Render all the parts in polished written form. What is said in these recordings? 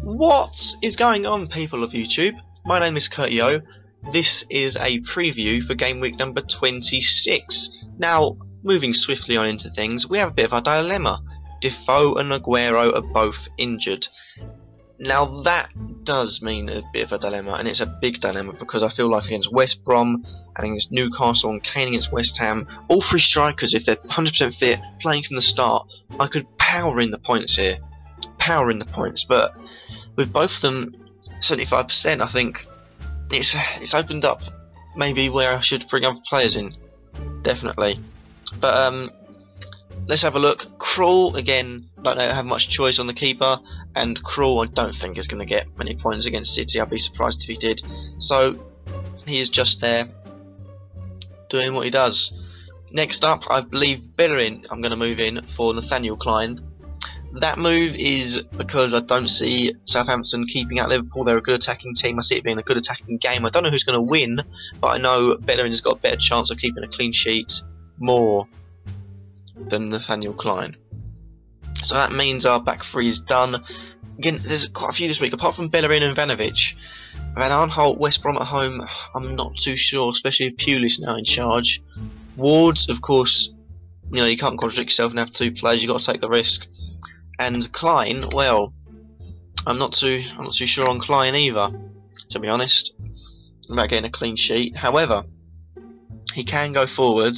What is going on, people of YouTube? My name is Kurtyoy. This is a preview for game week number 26. Now, moving swiftly on into things, we have a bit of a dilemma. Defoe and Aguero are both injured. Now that does mean a bit of a dilemma, and it's a big dilemma because I feel like against West Brom and against Newcastle and Kane against West Ham, all three strikers, if they're 100% fit, playing from the start, I could power in the points here. Power in the points, but with both of them 75%, I think it's opened up maybe where I should bring other players in, definitely. But let's have a look. Krul, again, don't have much choice on the keeper, and Krul I don't think is going to get many points against City. I'd be surprised if he did. So he is just there doing what he does. Next up, I believe Bellerin I'm going to move in for Nathaniel Klein. That move is because I don't see Southampton keeping out Liverpool. They're a good attacking team. I see it being a good attacking game. I don't know who's going to win, but I know Bellerin's got a better chance of keeping a clean sheet more than Nathaniel Klein. So that means our back three is done. Again, there's quite a few this week, apart from Bellerin and Vanovic. Van Aanholt, West Brom at home, I'm not too sure, especially if Pulis now in charge. Wards, of course, you know, you can't contradict yourself and have two players, you've got to take the risk. And Klein, well, I'm not too sure on Klein either, to be honest, about getting a clean sheet. However, he can go forward,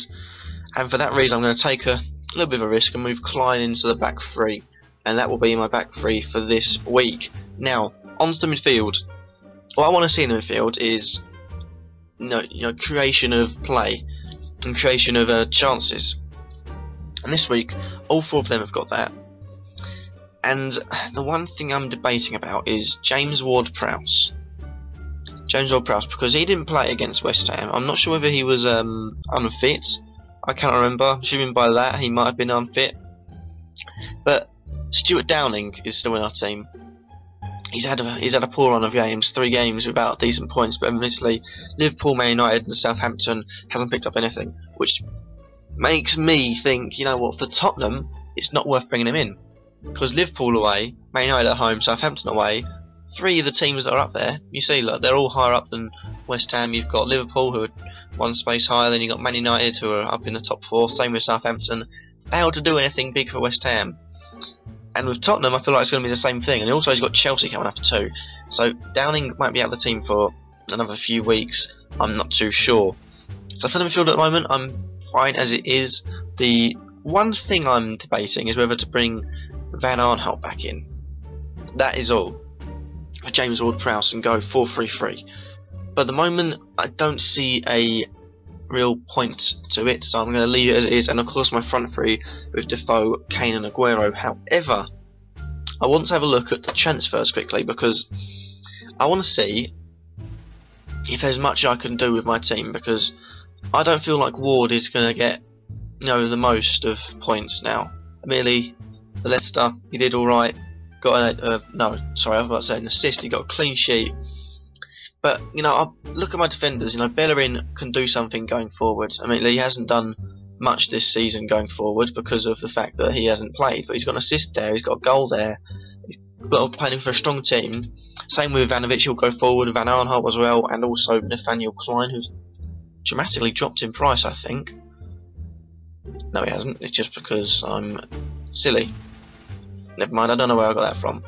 and for that reason I'm going to take a little bit of a risk and move Klein into the back three, and that will be my back three for this week. Now, on to the midfield. What I want to see in the midfield is you know, creation of play and creation of chances. And this week, all four of them have got that. And the one thing I'm debating about is James Ward-Prowse. James Ward-Prowse, because he didn't play against West Ham. I'm not sure whether he was unfit. I can't remember. Assuming by that he might have been unfit. But Stuart Downing is still in our team. He's had a poor run of games, 3 games without decent points. But obviously, Liverpool, Man United, and Southampton hasn't picked up anything, which makes me think, you know what, for Tottenham, it's not worth bringing him in. Because Liverpool away, Man United at home, Southampton away, 3 of the teams that are up there, you see, look, they're all higher up than West Ham. You've got Liverpool, who are one space higher, then you've got Man United, who are up in the top 4, same with Southampton. Failed to do anything big for West Ham. And with Tottenham, I feel like it's going to be the same thing. And also, he's got Chelsea coming up too. So Downing might be out of the team for another few weeks. I'm not too sure. So for the midfield at the moment, I'm fine as it is. The one thing I'm debating is whether to bring Van Aanholt back in. That is all. For James Ward-Prowse and go 4-3-3. But at the moment, I don't see a real point to it, so I'm going to leave it as it is. And of course, my front three with Defoe, Kane, and Aguero. However, I want to have a look at the transfers quickly because I want to see if there's much I can do with my team, because I don't feel like Ward is going to get, you know, the most of points now. Merely Leicester, he did alright, got a, no, sorry, I was about to say an assist, he got a clean sheet. But, you know, I look at my defenders, you know, Bellerin can do something going forward. I mean, he hasn't done much this season going forward because of the fact that he hasn't played, but he's got an assist there, he's got a goal there, he's got playing for a strong team. Same with Vanovic, he'll go forward, Van Aanholt as well, and also Nathaniel Klein, who's dramatically dropped in price, I think. No, he hasn't, it's just because I'm silly. Never mind, I don't know where I got that from.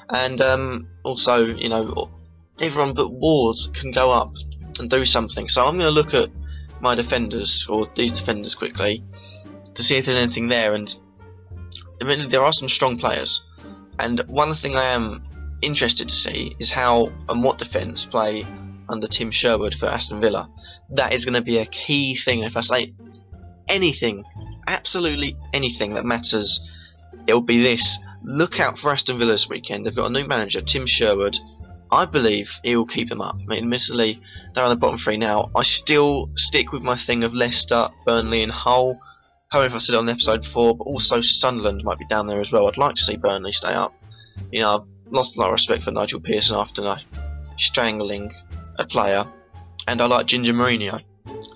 And also, you know, everyone but Ward can go up and do something. So I'm going to look at my defenders, or these defenders quickly, to see if there's anything there. And I mean, there are some strong players. And one thing I am interested to see is how and what defence play under Tim Sherwood for Aston Villa. That is going to be a key thing. If I say anything, absolutely anything that matters, it will be this. Look out for Aston Villa this weekend. They've got a new manager, Tim Sherwood. I believe he will keep them up. I mean, admittedly, they're on the bottom 3 now. I still stick with my thing of Leicester, Burnley and Hull. However, I said it on the episode before, but also Sunderland might be down there as well. I'd like to see Burnley stay up. You know, I've lost a lot of respect for Nigel Pearson after strangling a player. And I like Ginger Mourinho.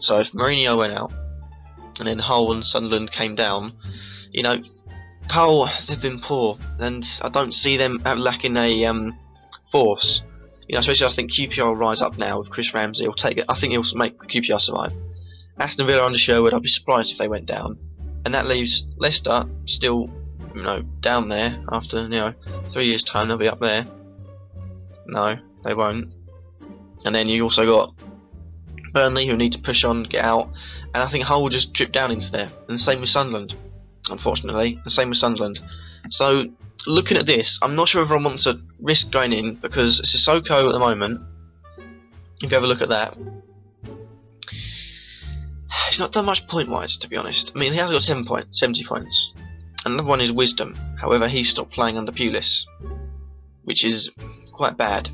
So if Mourinho went out, and then Hull and Sunderland came down, you know, Hull, they've been poor, and I don't see them lacking a force. You know, especially I think QPR will rise up now with Chris Ramsey. He'll take it. I think he'll make QPR survive. Aston Villa under Sherwood, I'd be surprised if they went down, and that leaves Leicester still, you know, down there. After 3 years' time, they'll be up there. No, they won't. And then you also got Burnley, who need to push on, get out, and I think Hull will just drip down into there. And the same with Sunderland, unfortunately. The same with Sunderland. So looking at this, I'm not sure if everyone wants to risk going in, because Sissoko at the moment, if you have a look at that, he's not done much point-wise, to be honest. I mean, he has got 70 points. Another one is Wisdom. However, he stopped playing under Pulis, which is quite bad.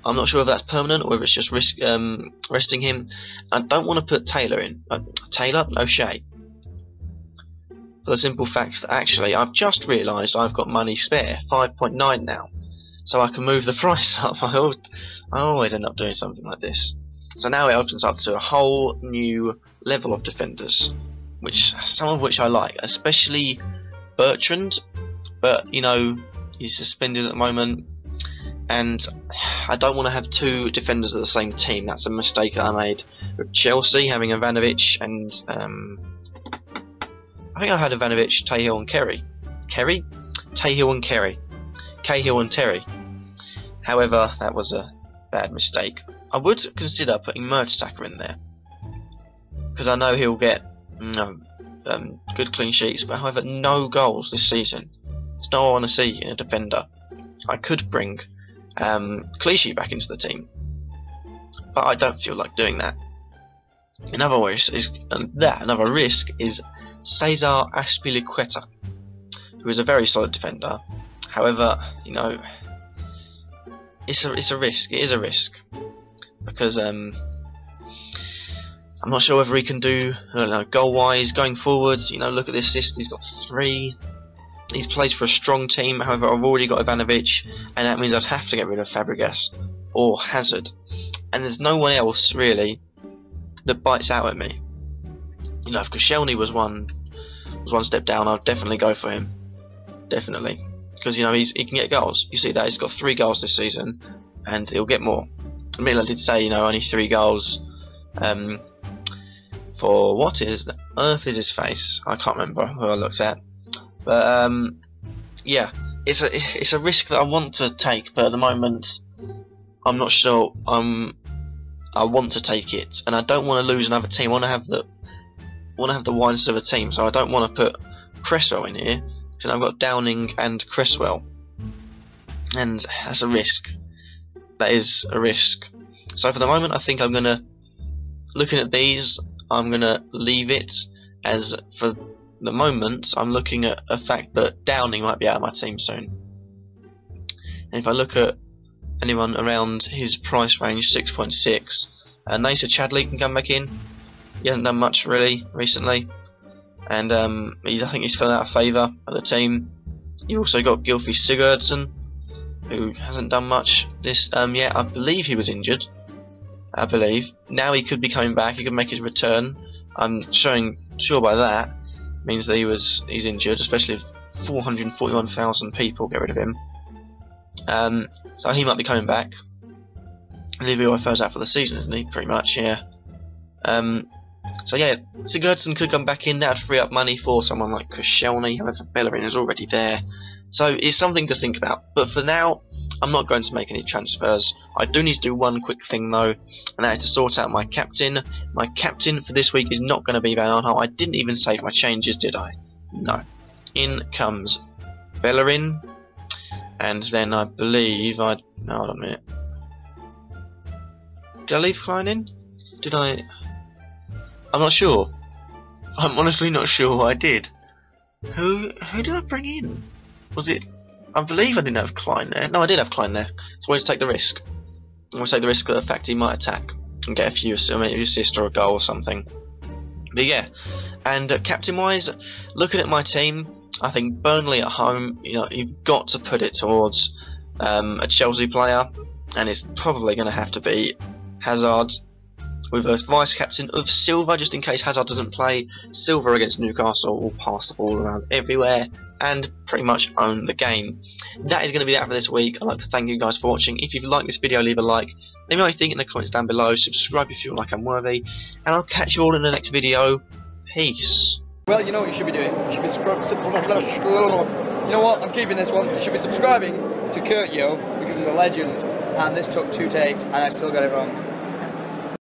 I'm not sure if that's permanent or if it's just resting him. I don't want to put Taylor in. Taylor? O'Shea. For the simple fact that actually I've just realised I've got money spare, 5.9 now. So I can move the price up. I always end up doing something like this. So now it opens up to a whole new level of defenders, some of which I like, especially Bertrand, but you know, he's suspended at the moment, and I don't want to have two defenders of the same team. That's a mistake that I made with Chelsea, having Ivanovic and I think I had Ivanovic, Cahill and Kerry. Cahill and Kerry. Cahill and Terry. However, that was a bad mistake. I would consider putting Mertesacker in there, because I know he'll get good clean sheets, but however, no goals this season. It's not what I want to see in a defender. I could bring Clichy back into the team, but I don't feel like doing that. Another risk is Cesar Azpilicueta, who is a very solid defender. However, you know, it's a risk. It is a risk, because I'm not sure whether he can do, I don't know, goal-wise going forwards. You know, look at the assist. He's got 3. He's plays for a strong team. However, I've already got Ivanovic, and that means I'd have to get rid of Fabregas or Hazard, and there's no one else really that bites out at me. You know, if Koscielny was one step down, I'd definitely go for him. Definitely, because you know he can get goals. You see that he's got 3 goals this season, and he'll get more. I mean, I did say, you know, only 3 goals. For what is earth is his face? I can't remember who I looked at, but yeah, it's a risk that I want to take, but at the moment I'm not sure. I want to take it, and I don't want to lose another team. I want to have the wideness of a team, so I don't want to put Cresswell in here, because I've got Downing and Cresswell, and that's a risk. That is a risk. So for the moment, I think I'm gonna, looking at these, I'm gonna leave it, as for the moment I'm looking at a fact that Downing might be out of my team soon. And if I look at anyone around his price range, 6.6, Nacer Chadley can come back in. He hasn't done much really recently, and I think he's fell out of favour of the team. You also got Gylfi Sigurdsson, who hasn't done much this yet. I believe he was injured. I believe now he could be coming back. He could make his return. I'm sure by that means that he's injured, especially if 441,000 people get rid of him. So he might be coming back. Livio Ifer's out for the season, isn't he? Pretty much, yeah. So yeah, Sigurdsson could come back in. That'd free up money for someone like Koscielny. However, Bellerin is already there, so it's something to think about. But for now, I'm not going to make any transfers. I do need to do one quick thing though, and that is to sort out my captain. My captain for this week is not going to be Van Aanholt. I didn't even save my changes, did I? No. In comes Bellerin, and then I believe no, hold on a minute. Did I leave Klein in? Did I? I'm not sure. I'm honestly not sure what I did. Who did I bring in? Was it? I believe I didn't have Klein there. No, I did have Klein there. So I want to take the risk. I want to take the risk of the fact he might attack and get a few assists or a goal or something. But yeah, and captain-wise, looking at my team, I think Burnley at home, you know, you've got to put it towards a Chelsea player, and it's probably going to have to be Hazard. with a vice captain of Silver, just in case Hazard doesn't play. Silver against Newcastle will pass the ball around everywhere and pretty much own the game. That is going to be that for this week. I'd like to thank you guys for watching. If you've liked this video, leave a like. Let me know what you think in the comments down below. Subscribe if you feel like I'm worthy. And I'll catch you all in the next video. Peace. Well, you know what you should be doing? You should be You know what? I'm keeping this one. You should be subscribing to Kurtyoy because he's a legend, and this took 2 takes and I still got it wrong.